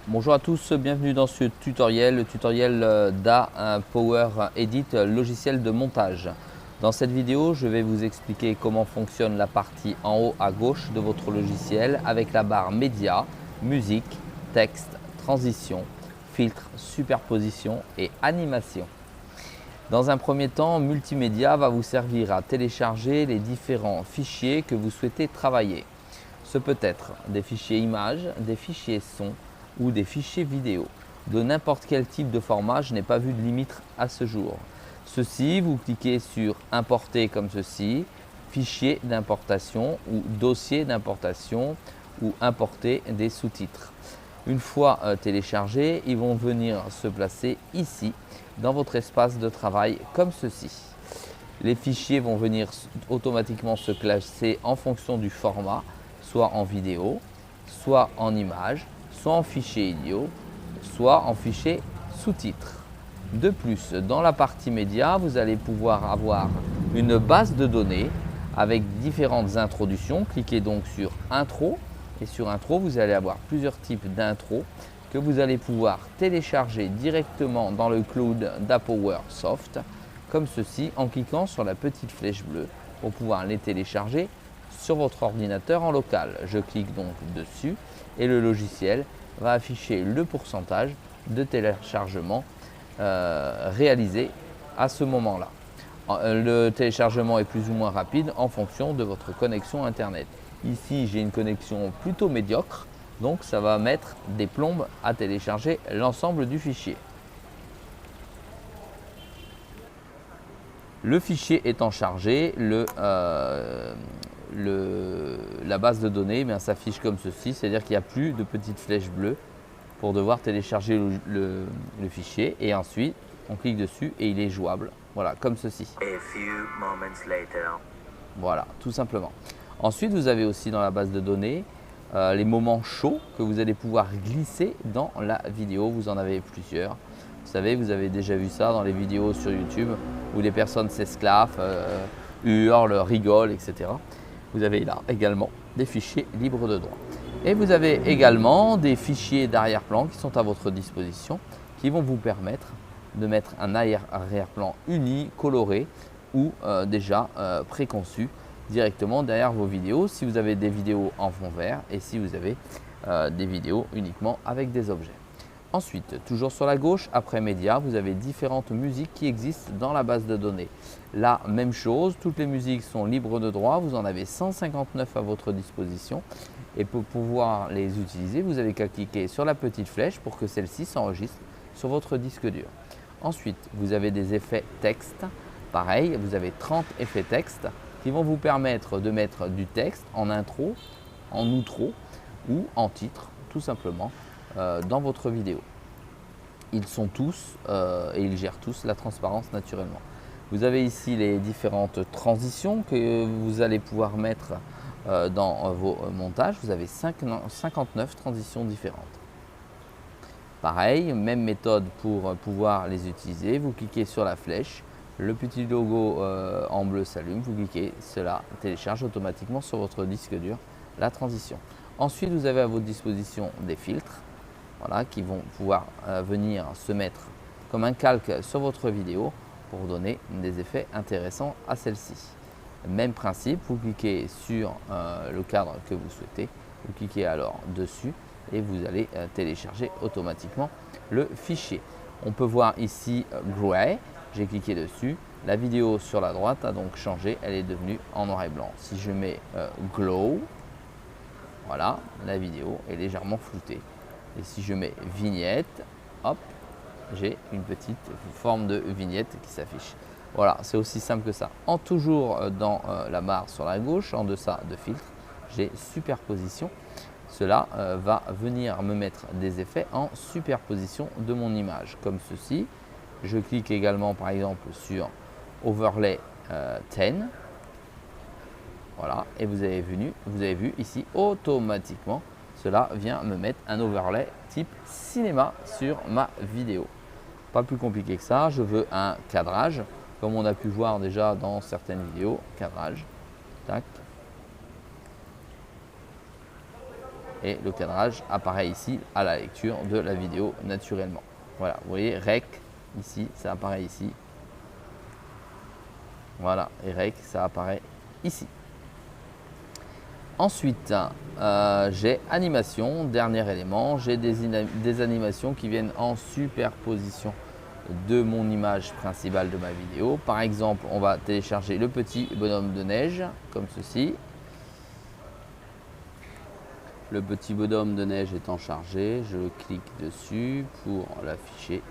Bonjour à tous, bienvenue dans ce tutoriel, le tutoriel d'Power Edit, logiciel de montage. Dans cette vidéo, je vais vous expliquer comment fonctionne la partie en haut à gauche de votre logiciel avec la barre Média, Musique, Texte, Transition, Filtre, Superposition et Animation. Dans un premier temps, Multimédia va vous servir à télécharger les différents fichiers que vous souhaitez travailler. Ce peut être des fichiers images, des fichiers son ou des fichiers vidéo. De n'importe quel type de format, je n'ai pas vu de limite à ce jour. Ceci, vous cliquez sur Importer comme ceci, Fichier d'importation ou Dossier d'importation ou Importer des sous-titres. Une fois téléchargés, ils vont venir se placer ici dans votre espace de travail comme ceci. Les fichiers vont venir automatiquement se classer en fonction du format, soit en vidéo, soit en image, soit en fichier audio, soit en fichier sous-titres. De plus, dans la partie média, vous allez pouvoir avoir une base de données avec différentes introductions. Cliquez donc sur Intro et sur Intro, vous allez avoir plusieurs types d'intro que vous allez pouvoir télécharger directement dans le cloud d'ApowerSoft comme ceci en cliquant sur la petite flèche bleue pour pouvoir les télécharger sur votre ordinateur en local. Je clique donc dessus et le logiciel va afficher le pourcentage de téléchargement réalisé à ce moment-là. Le téléchargement est plus ou moins rapide en fonction de votre connexion internet. Ici, j'ai une connexion plutôt médiocre, donc ça va mettre des plombes à télécharger l'ensemble du fichier. Le fichier étant chargé, la base de données s'affiche comme ceci, c'est-à-dire qu'il n'y a plus de petites flèches bleues pour devoir télécharger le fichier et ensuite on clique dessus et il est jouable, voilà, comme ceci. Voilà, tout simplement. Ensuite, vous avez aussi dans la base de données les moments chauds que vous allez pouvoir glisser dans la vidéo. Vous en avez plusieurs. Vous savez, vous avez déjà vu ça dans les vidéos sur YouTube où les personnes s'esclaffent, hurlent, rigolent, etc. Vous avez là également des fichiers libres de droit. Et vous avez également des fichiers d'arrière-plan qui sont à votre disposition qui vont vous permettre de mettre un arrière-plan uni, coloré ou déjà préconçu directement derrière vos vidéos si vous avez des vidéos en fond vert et si vous avez des vidéos uniquement avec des objets. Ensuite, toujours sur la gauche, après Média, vous avez différentes musiques qui existent dans la base de données. La même chose, toutes les musiques sont libres de droit, vous en avez 159 à votre disposition et pour pouvoir les utiliser, vous avez qu'à cliquer sur la petite flèche pour que celle-ci s'enregistre sur votre disque dur. Ensuite, vous avez des effets texte. Pareil, vous avez 30 effets texte qui vont vous permettre de mettre du texte en intro, en outro ou en titre, tout simplement, dans votre vidéo. Ils sont tous et ils gèrent tous la transparence naturellement. Vous avez ici les différentes transitions que vous allez pouvoir mettre dans vos montages. Vous avez 59 transitions différentes. Pareil, même méthode pour pouvoir les utiliser. Vous cliquez sur la flèche, le petit logo en bleu s'allume, vous cliquez, cela télécharge automatiquement sur votre disque dur la transition. Ensuite, vous avez à votre disposition des filtres, voilà, qui vont pouvoir venir se mettre comme un calque sur votre vidéo pour donner des effets intéressants à celle-ci. Même principe, vous cliquez sur le cadre que vous souhaitez, vous cliquez alors dessus et vous allez télécharger automatiquement le fichier. On peut voir ici Gray, j'ai cliqué dessus, la vidéo sur la droite a donc changé, elle est devenue en noir et blanc. Si je mets Glow, voilà, la vidéo est légèrement floutée. Et si je mets vignette, hop, j'ai une petite forme de vignette qui s'affiche. Voilà, c'est aussi simple que ça. Toujours dans la barre sur la gauche, en deçà de filtre, j'ai superposition. Cela va venir me mettre des effets en superposition de mon image, comme ceci. Je clique également par exemple sur Overlay 10. Voilà, et vous avez vu ici automatiquement, cela vient me mettre un overlay type cinéma sur ma vidéo. Pas plus compliqué que ça, je veux un cadrage, comme on a pu voir déjà dans certaines vidéos, cadrage, tac. Et le cadrage apparaît ici à la lecture de la vidéo naturellement. Voilà, vous voyez Rec ici, ça apparaît ici. Voilà, et Rec, ça apparaît ici. Ensuite, j'ai animation, dernier élément, j'ai des animations qui viennent en superposition de mon image principale de ma vidéo. Par exemple, on va télécharger le petit bonhomme de neige, comme ceci. Le petit bonhomme de neige étant chargé, je clique dessus pour l'afficher.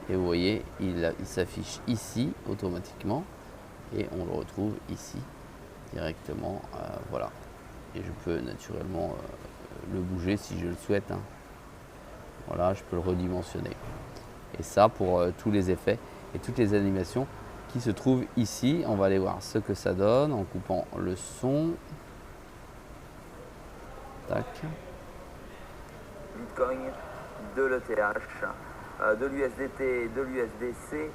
Et vous voyez, il s'affiche ici automatiquement et on le retrouve ici directement. Voilà. Et je peux naturellement le bouger si je le souhaite. Voilà, je peux le redimensionner. Et ça pour tous les effets et toutes les animations qui se trouvent ici. On va aller voir ce que ça donne en coupant le son. Tac. Bitcoin, de l'ETH, de l'USDT, de l'USDC.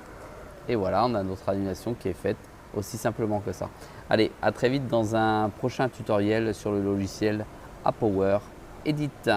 Et voilà, on a notre animation qui est faite aussi simplement que ça. Allez, à très vite dans un prochain tutoriel sur le logiciel Apower Edit.